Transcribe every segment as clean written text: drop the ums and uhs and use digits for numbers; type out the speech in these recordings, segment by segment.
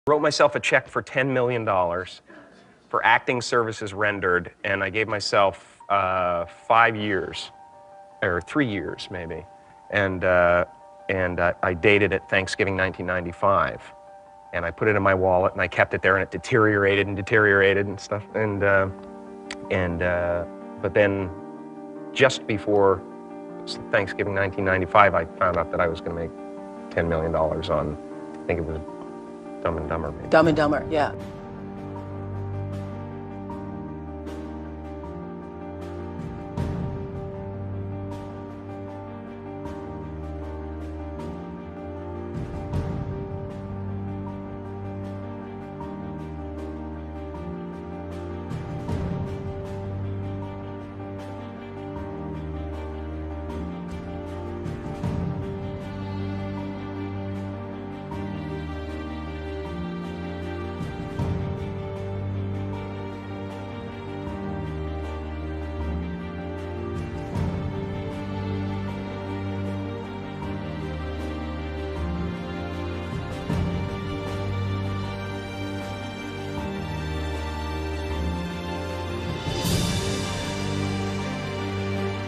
Wrote myself a check for $10 million for acting services rendered, and I gave myself 5 years, or 3 years maybe, and I dated it Thanksgiving 1995, and I put it in my wallet, and I kept it there, and it deteriorated and stuff, but then just before Thanksgiving 1995, I found out that I was going to make $10 million on, I think it was Dumb and Dumber, maybe. Dumb and Dumber, yeah.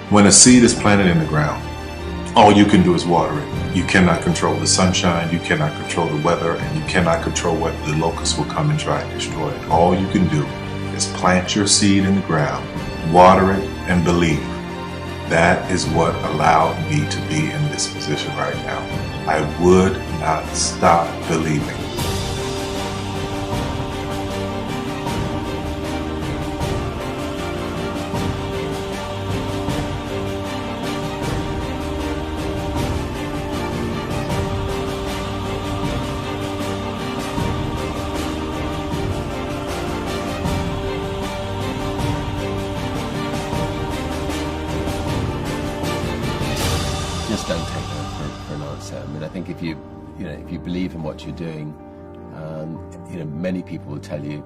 When a seed is planted in the ground, all you can do is water it. You cannot control the sunshine, you cannot control the weather, and you cannot control whether the locusts will come and try and destroy it. All you can do is plant your seed in the ground, water it, and believe. That is what allowed me to be in this position right now. I would not stop believing. Just don't take that for an answer. I mean, I think if you believe in what you're doing, many people will tell you,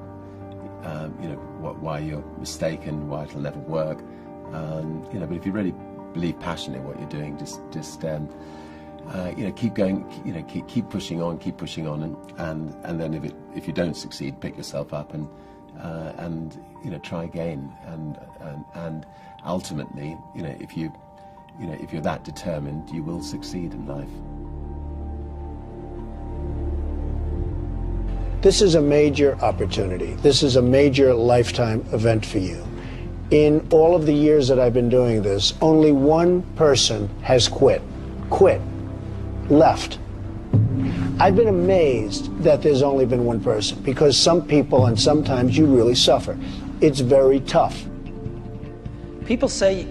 why you're mistaken, why it'll never work. But if you really believe passionately in what you're doing, just keep going. Keep pushing on, and then if you don't succeed, pick yourself up and try again. And ultimately, if you're that determined, you will succeed in life. This is a major opportunity. This is a major lifetime event for you. In all of the years that I've been doing this, only one person has quit, left. I've been amazed that there's only been one person, because some people, and sometimes you really suffer. It's very tough. People say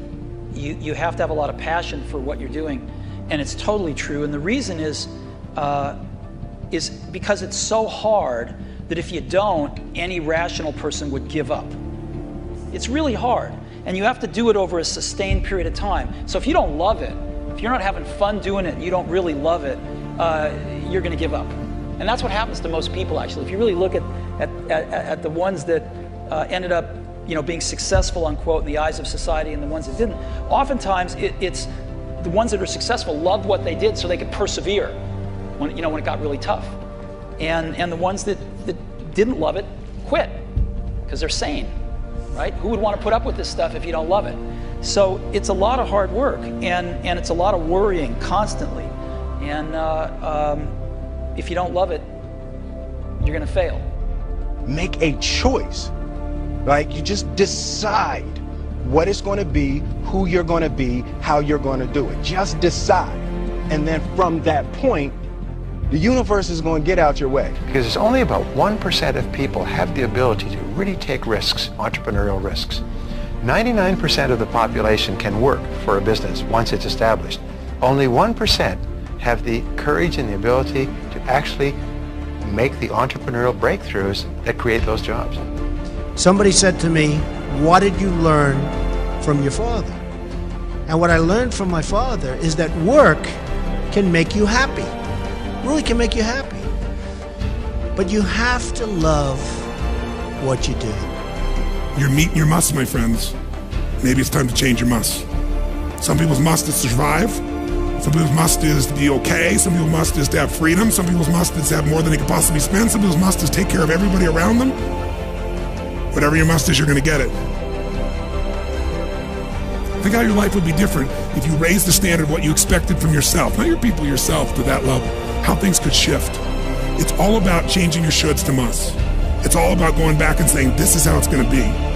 you have to have a lot of passion for what you're doing, and it's totally true. And the reason is because it's so hard that if you don't, any rational person would give up. It's really hard, and you have to do it over a sustained period of time. So if you don't love it, if you're not having fun doing it, and you don't really love it, you're going to give up. And that's what happens to most people, actually. If you really look at the ones that ended up being successful, unquote, in the eyes of society, and the ones that didn't, oftentimes it's the ones that are successful loved what they did so they could persevere when it got really tough. And the ones that didn't love it quit because they're sane, right? Who would want to put up with this stuff if you don't love it? So it's a lot of hard work, and it's a lot of worrying constantly. And if you don't love it, you're going to fail. Make a choice. Like, you just decide what it's going to be, who you're going to be, how you're going to do it. Just decide. And then from that point, the universe is going to get out your way. Because it's only about 1% of people have the ability to really take risks, entrepreneurial risks. 99% of the population can work for a business once it's established. Only 1% have the courage and the ability to actually make the entrepreneurial breakthroughs that create those jobs. Somebody said to me, what did you learn from your father? And what I learned from my father is that work can make you happy. Really can make you happy. But you have to love what you do. You're meeting your must, my friends. Maybe it's time to change your must. Some people's must is to survive. For Some people's must is to be okay. Some people's must is to have freedom. Some people's must is to have more than they could possibly spend. Some people's must is take care of everybody around them. Whatever your must is, you're going to get it. Think how your life would be different if you raised the standard of what you expected from yourself, not your people, yourself, to that level. How things could shift. It's all about changing your shoulds to musts. It's all about going back and saying, this is how it's going to be.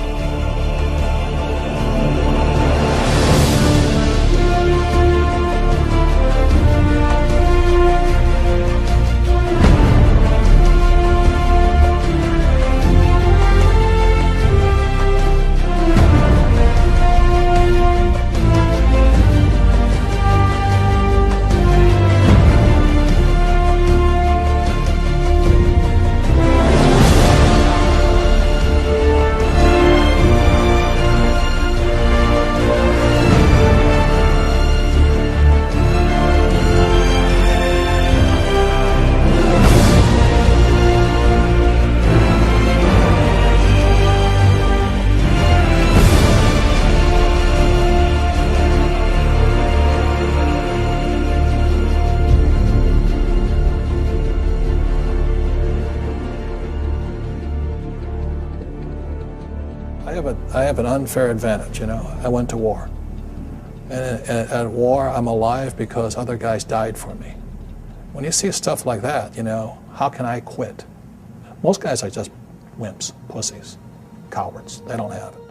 I have an unfair advantage, you know. I went to war. And at war, I'm alive because other guys died for me. When you see stuff like that, you know, how can I quit? Most guys are just wimps, pussies, cowards. They don't have it.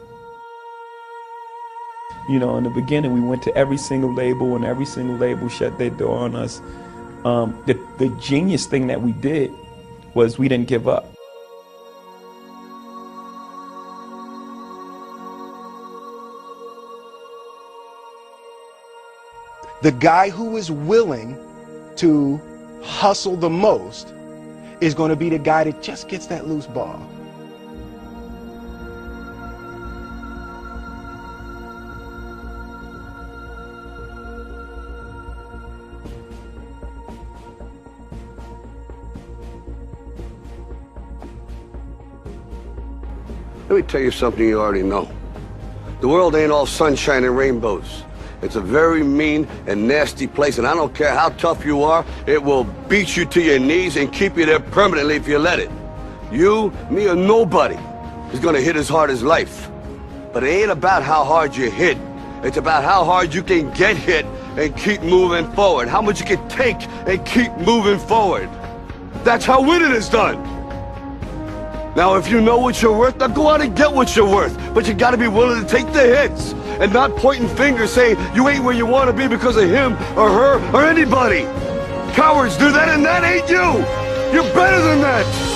You know, in the beginning, we went to every single label, and every single label shut their door on us. The genius thing that we did was we didn't give up. The guy who is willing to hustle the most is going to be the guy that just gets that loose ball. Let me tell you something you already know. The world ain't all sunshine and rainbows. It's a very mean and nasty place, and I don't care how tough you are, it will beat you to your knees and keep you there permanently if you let it. You, me, or nobody is gonna hit as hard as life. But it ain't about how hard you hit. It's about how hard you can get hit and keep moving forward. How much you can take and keep moving forward. That's how winning is done. Now, if you know what you're worth, now go out and get what you're worth. But you gotta be willing to take the hits and not pointing fingers saying you ain't where you want to be because of him or her or anybody. Cowards do that, and that ain't you. You're better than that.